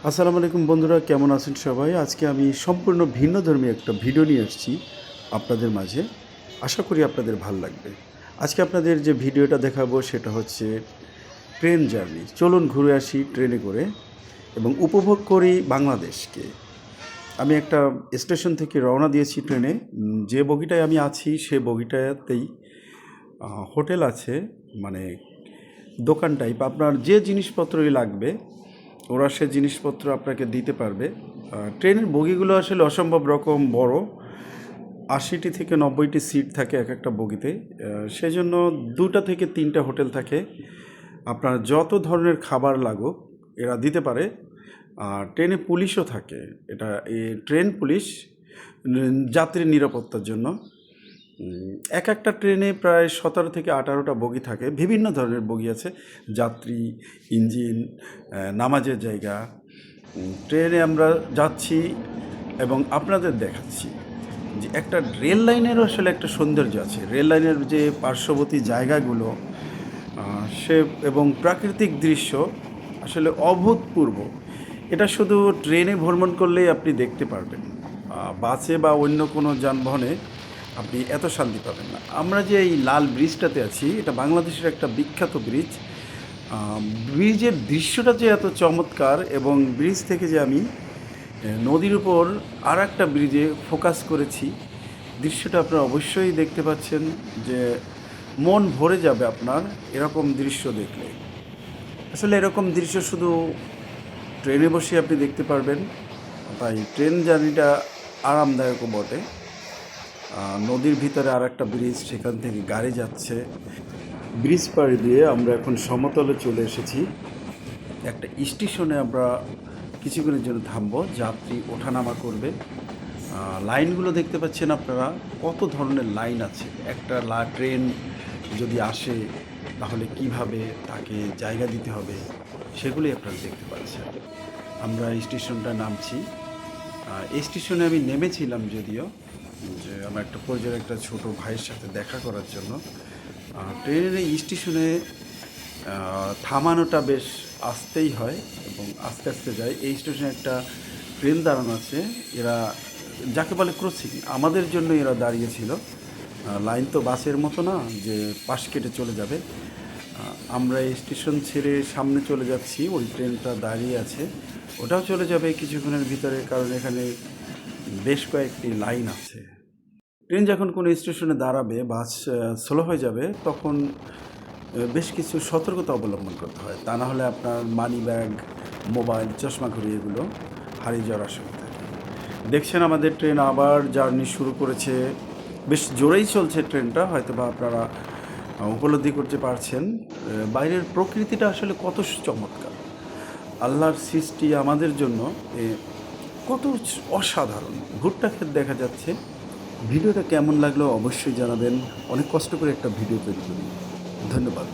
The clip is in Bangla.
আসসালামু আলাইকুম বন্ধুরা, কেমন আছেন সবাই? আজকে আমি সম্পূর্ণ ভিন্নধর্মী একটা ভিডিও নিয়ে এসেছি আপনাদের মাঝে। আশা করি আপনাদের ভাল লাগবে। আজকে আপনাদের যে ভিডিওটা দেখাবো সেটা হচ্ছে ট্রেন জার্নি। চলুন ঘুরে আসি ট্রেনে করে এবং উপভোগ করি বাংলাদেশকে। আমি একটা স্টেশন থেকে রওনা দিয়েছি ট্রেনে। যে বগিটায় আমি আছি সে বগিটাতেই হোটেল আছে, মানে দোকান টাইপ। আপনার যে জিনিসপত্রই লাগবে ওরা সে জিনিসপত্র আপনাকে দিতে পারবে। ট্রেনের বগিগুলো আসলে অসম্ভব রকম বড়, ৮০টি থেকে ৯০টি সিট থাকে এক একটা বগিতে। সেজন্য ২টা থেকে ৩টা হোটেল থাকে। আপনার যত ধরনের খাবার লাগুক এরা দিতে পারে। আর ট্রেনে পুলিশও থাকে। এটা ট্রেন পুলিশ যাত্রীর নিরাপত্তার জন্য। এক একটা ট্রেনে প্রায় ১৭ থেকে ১৮টা বগি থাকে। বিভিন্ন ধরনের বগি আছে, যাত্রী, ইঞ্জিন, নামাজের জায়গা। ট্রেনে আমরা যাচ্ছি এবং আপনাদের দেখাচ্ছি যে একটা রেল লাইনেরও আসলে একটা সৌন্দর্য আছে। রেল লাইনের যে পার্শ্ববর্তী জায়গাগুলো সে এবং প্রাকৃতিক দৃশ্য আসলে অভূতপূর্ব। এটা শুধু ট্রেনে ভ্রমণ করলেই আপনি দেখতে পারবেন। বাসে বা অন্য কোনো যানবাহনে আপনি এত শান্তি পাবেন না। আমরা যে এই লাল ব্রিজটাতে আছি, এটা বাংলাদেশের একটা বিখ্যাত ব্রিজ। ব্রিজের দৃশ্যটা যে এত চমৎকার, এবং ব্রিজ থেকে যে আমি নদীর উপর আর একটা ব্রিজে ফোকাস করেছি, দৃশ্যটা আপনারা অবশ্যই দেখতে পাচ্ছেন যে মন ভরে যাবে আপনার এরকম দৃশ্য দেখলে। আসলে এরকম দৃশ্য শুধু ট্রেনে বসে আপনি দেখতে পারবেন, তাই ট্রেন জার্নিটা আরামদায়কও বটে। নদীর ভিতরে আর একটা ব্রিজ, সেখান থেকে গাড়ি যাচ্ছে। ব্রিজ পাড়ি দিয়ে আমরা এখন সমতলে চলে এসেছি। একটা স্টেশনে আমরা কিছুক্ষণের জন্য থামবো, যাত্রী ওঠানামা করবে। লাইনগুলো দেখতে পাচ্ছেন আপনারা, কত ধরনের লাইন আছে। একটা ট্রেন যদি আসে তাহলে কিভাবে তাকে জায়গা দিতে হবে সেগুলি আপনারা দেখতে পাচ্ছেন। আমরা স্টেশনটা নামছি। এই স্টেশনে আমি নেমেছিলাম যদিও, যে আমার একটা পরিচয়ের একটা ছোটো ভাইয়ের সাথে দেখা করার জন্য। ট্রেনের এই স্টেশনে থামানোটা বেশ আস্তেই হয় এবং আস্তে আস্তে যায়। এই স্টেশনে একটা ট্রেন দাঁড়ানো আছে, এরা যাকে বলে ক্রসিং, আমাদের জন্য এরা দাঁড়িয়েছিল। লাইন তো বাসের মতো না যে পাশ কেটে চলে যাবে। আমরা এই স্টেশন ছেড়ে সামনে চলে যাচ্ছি, ওই ট্রেনটা দাঁড়িয়ে আছে, ওটাও চলে যাবে কিছুক্ষণের ভিতরে, কারণ এখানে বেশ কয়েকটি লাইন আছে। ট্রেন যখন কোনো স্টেশনে দাঁড়াবে, বাস স্লো হয়ে যাবে, তখন বেশ কিছু সতর্কতা অবলম্বন করতে হয়। তা না হলে আপনার মানি ব্যাগ, মোবাইল, চশমা ঘড়ি এগুলো হারিয়ে যাওয়ার আশঙ্কা থাকে। দেখছেন আমাদের ট্রেন আবার জার্নি শুরু করেছে। বেশ জোরেই চলছে ট্রেনটা, হয়তো বা আপনারা উপলব্ধি করতে পারছেন। বাইরের প্রকৃতিটা আসলে কত চমৎকার। আল্লাহর সৃষ্টি আমাদের জন্য কত অসাধারণ। ভুট্টা ক্ষেত দেখা যাচ্ছে। ভিডিওটা কেমন লাগলো অবশ্যই জানাবেন। অনেক কষ্ট করে একটা ভিডিও তৈরি করি। ধন্যবাদ।